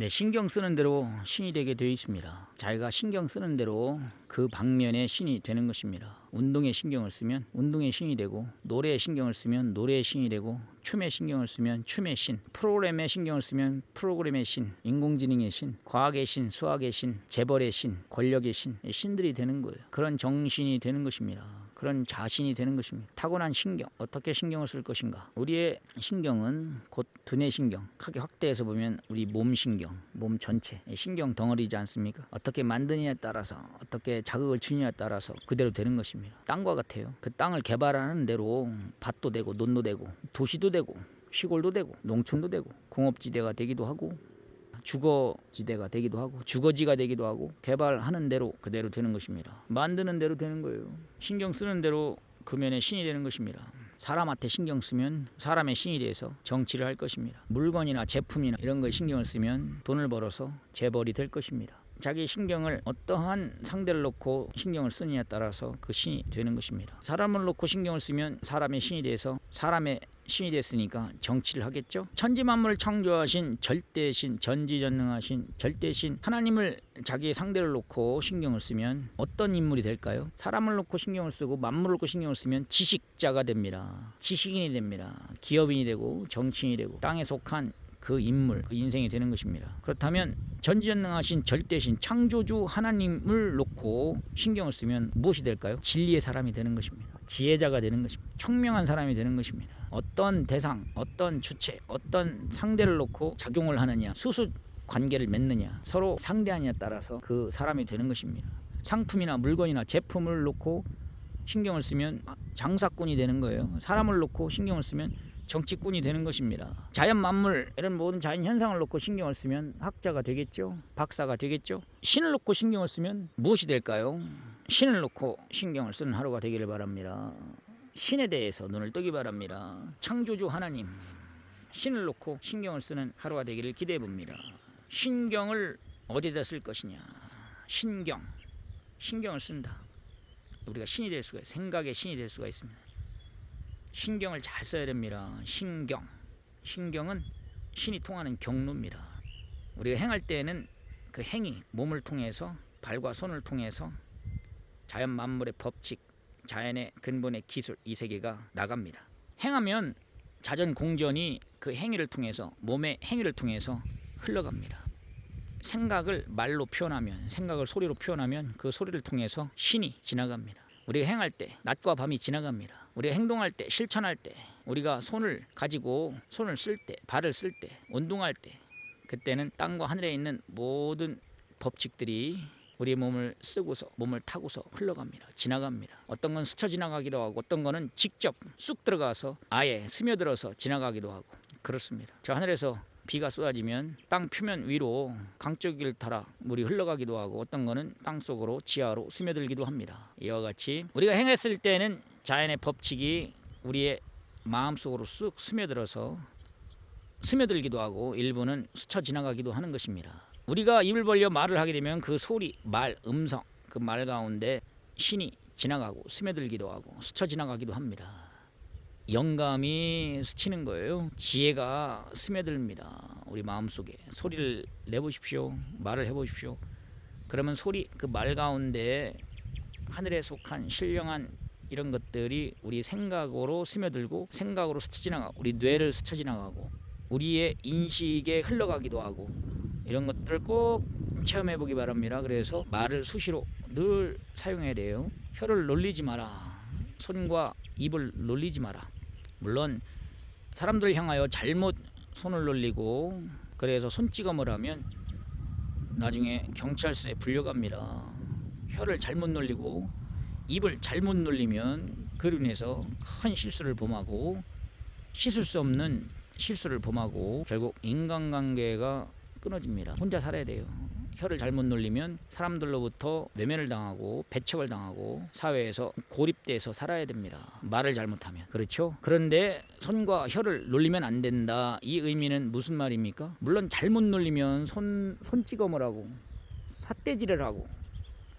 네, 신경 쓰는 대로 신이 되게 되어 있습니다. 자기가 신경 쓰는 대로 그 방면에 신이 되는 것입니다. 운동에 신경을 쓰면 운동의 신이 되고, 노래에 신경을 쓰면 노래의 신이 되고, 춤에 신경을 쓰면 춤의 신, 프로그램에 신경을 쓰면 프로그램의 신, 인공지능의 신, 과학의 신, 수학의 신, 재벌의 신, 권력의 신, 신들이 되는 거예요. 그런 정신이 되는 것입니다. 그런 자신이 되는 것입니다. 타고난 신경, 어떻게 신경을 쓸 것인가. 우리의 신경은 곧 두뇌 신경, 크게 확대해서 보면 우리 몸 신경, 몸 전체 신경 덩어리지 않습니까? 어떻게 만드느냐에 따라서, 어떻게 자극을 주느냐에 따라서 그대로 되는 것입니다. 땅과 같아요. 그 땅을 개발하는 대로 밭도 되고 논도 되고 도시도 되고 시골도 되고 농촌도 되고 공업지대가 되기도 하고 주거지대가 되기도 하고 주거지가 되기도 하고, 개발하는 대로 그대로 되는 것입니다. 만드는 대로 되는 거예요. 신경 쓰는 대로 그 면에 신이 되는 것입니다. 사람한테 신경 쓰면 사람의 신이 돼서 정치를 할 것입니다. 물건이나 제품이나 이런 거에 신경을 쓰면 돈을 벌어서 재벌이 될 것입니다. 자기 신경을 어떠한 상대를 놓고 신경을 쓰느냐에 따라서 그 신이 되는 것입니다. 사람을 놓고 신경을 쓰면 사람의 신이 돼서 사람의 신이 됐으니까 정치를 하겠죠. 천지만물을 창조하신 절대신, 전지전능하신 절대신 하나님을 자기의 상대를 놓고 신경을 쓰면 어떤 인물이 될까요? 사람을 놓고 신경을 쓰고 만물을 놓고 신경을 쓰면 지식자가 됩니다. 지식인이 됩니다. 기업인이 되고 정치인이 되고 땅에 속한 그 인물, 그 인생이 되는 것입니다. 그렇다면 전지전능하신 절대신 창조주 하나님을 놓고 신경을 쓰면 무엇이 될까요? 진리의 사람이 되는 것입니다. 지혜자가 되는 것입니다. 총명한 사람이 되는 것입니다. 어떤 대상, 어떤 주체, 어떤 상대를 놓고 작용을 하느냐, 수수 관계를 맺느냐, 서로 상대하느냐에 따라서 그 사람이 되는 것입니다. 상품이나 물건이나 제품을 놓고 신경을 쓰면 장사꾼이 되는 거예요. 사람을 놓고 신경을 쓰면 정치꾼이 되는 것입니다. 자연 만물, 이런 모든 자연 현상을 놓고 신경을 쓰면 학자가 되겠죠. 박사가 되겠죠. 신을 놓고 신경을 쓰면 무엇이 될까요? 신을 놓고 신경을 쓰는 하루가 되기를 바랍니다. 신에 대해서 눈을 뜨기 바랍니다. 창조주 하나님, 신을 놓고 신경을 쓰는 하루가 되기를 기대해 봅니다. 신경을 어디다 쓸 것이냐. 신경을 쓴다. 우리가 신이 될 수가 있어요. 생각의 신이 될 수가 있습니다. 신경을 잘 써야 됩니다. 신경은 신이 통하는 경로입니다. 우리가 행할 때에는 그 행위, 몸을 통해서, 발과 손을 통해서 자연 만물의 법칙, 자연의 근본의 기술, 이 세계가 나갑니다. 행하면 자전 공전이 그 행위를 통해서, 몸의 행위를 통해서 흘러갑니다. 생각을 말로 표현하면, 생각을 소리로 표현하면 그 소리를 통해서 신이 지나갑니다. 우리가 행할 때 낮과 밤이 지나갑니다. 우리가 행동할 때, 실천할 때, 우리가 손을 가지고 손을 쓸 때, 발을 쓸 때, 운동할 때, 그때는 땅과 하늘에 있는 모든 법칙들이 우리의 몸을 쓰고서, 몸을 타고서 흘러갑니다. 지나갑니다. 어떤 건 스쳐 지나가기도 하고, 어떤 거는 직접 쑥 들어가서 아예 스며들어서 지나가기도 하고 그렇습니다. 저 하늘에서 비가 쏟아지면 땅 표면 위로 강줄기를 따라 물이 흘러가기도 하고, 어떤 거는 땅속으로 지하로 스며들기도 합니다. 이와 같이 우리가 행했을 때는 자연의 법칙이 우리의 마음속으로 쑥 스며들어서 스며들기도 하고, 일부는 스쳐 지나가기도 하는 것입니다. 우리가 입을 벌려 말을 하게 되면 그 소리, 말, 음성, 그 말 가운데 신이 지나가고 스며들기도 하고 스쳐 지나가기도 합니다. 영감이 스치는 거예요. 지혜가 스며듭니다. 우리 마음속에 소리를 내보십시오. 말을 해보십시오. 그러면 소리, 그 말 가운데 하늘에 속한 신령한 이런 것들이 우리 생각으로 스며들고, 생각으로 스쳐 지나가고, 우리 뇌를 스쳐 지나가고, 우리의 인식에 흘러가기도 하고, 이런 것들을 꼭 체험해 보기 바랍니다. 그래서 말을 수시로 늘 사용해야 돼요. 혀를 놀리지 마라. 손과 입을 놀리지 마라. 물론 사람들 향하여 잘못 손을 놀리고 그래서 손찌검을 하면 나중에 경찰서에 불려갑니다. 혀를 잘못 놀리고 입을 잘못 놀리면 그로 인해서 큰 실수를 범하고, 씻을 수 없는 실수를 범하고 결국 인간관계가 끊어집니다. 혼자 살아야 돼요. 혀를 잘못 놀리면 사람들로부터 외면을 당하고 배척을 당하고 사회에서 고립돼서 살아야 됩니다. 말을 잘못하면. 그렇죠? 그런데 손과 혀를 놀리면 안 된다. 이 의미는 무슨 말입니까? 물론 잘못 놀리면 손찌검을 하고 삿대질을 하고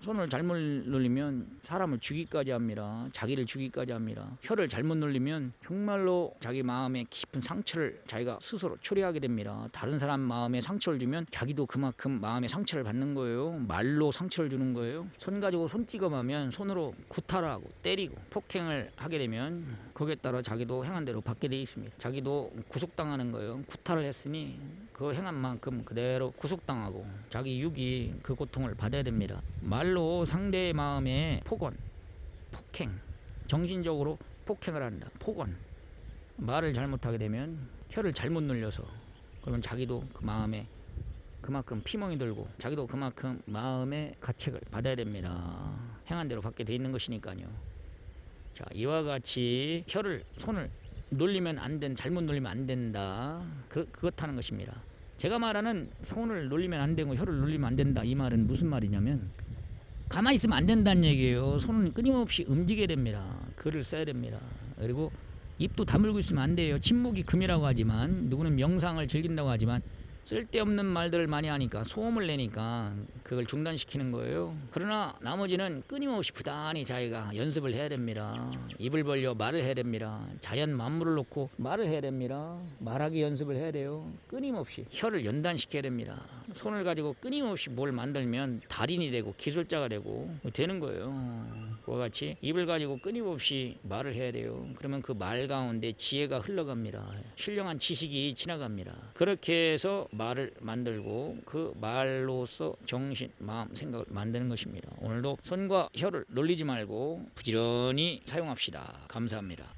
손을 잘못 놀리면 사람을 죽이기까지 합니다. 자기를 죽이기까지 합니다. 혀를 잘못 놀리면 정말로 자기 마음에 깊은 상처를 자기가 스스로 초래하게 됩니다. 다른 사람 마음에 상처를 주면 자기도 그만큼 마음에 상처를 받는 거예요. 말로 상처를 주는 거예요. 손 가지고 손찌검하면 손으로 구타하고 때리고 폭행을 하게 되면 거기에 따라 자기도 행한 대로 받게 돼 있습니다. 자기도 구속당하는 거예요. 구타를 했으니 그 행한 만큼 그대로 구속당하고 자기 육이 그 고통을 받아야 됩니다. 말로 상대의 마음에 폭언, 폭행, 정신적으로 폭행을 한다. 폭언. 말을 잘못하게 되면 혀를 잘못 눌려서 그러면 자기도 그 마음에 그만큼 피멍이 들고 자기도 그만큼 마음의 가책을 받아야 됩니다. 행한 대로 받게 돼 있는 것이니까요. 자, 이와 같이 혀를 손을 놀리면 안 된, 잘못 놀리면 안 된다. 그렇다는 것입니다. 제가 말하는 손을 놀리면 안 되고 혀를 놀리면 안 된다. 이 말은 무슨 말이냐면 가만히 있으면 안 된다는 얘기예요. 손은 끊임없이 움직여야 됩니다. 글을 써야 됩니다. 그리고 입도 다물고 있으면 안 돼요. 침묵이 금이라고 하지만 누구는 명상을 즐긴다고 하지만 쓸데없는 말들을 많이 하니까 소음을 내니까 그걸 중단시키는 거예요. 그러나 나머지는 끊임없이 부단히 자기가 연습을 해야 됩니다. 입을 벌려 말을 해야 됩니다. 자연 만물을 놓고 말을 해야 됩니다. 말하기 연습을 해야 돼요. 끊임없이 혀를 연단시켜야 됩니다. 손을 가지고 끊임없이 뭘 만들면 달인이 되고 기술자가 되고 되는 거예요. 그와 같이 입을 가지고 끊임없이 말을 해야 돼요. 그러면 그 말 가운데 지혜가 흘러갑니다. 신령한 지식이 지나갑니다. 그렇게 해서 말을 만들고 그 말로서 정신, 마음, 생각을 만드는 것입니다. 오늘도 손과 혀를 놀리지 말고 부지런히 사용합시다. 감사합니다.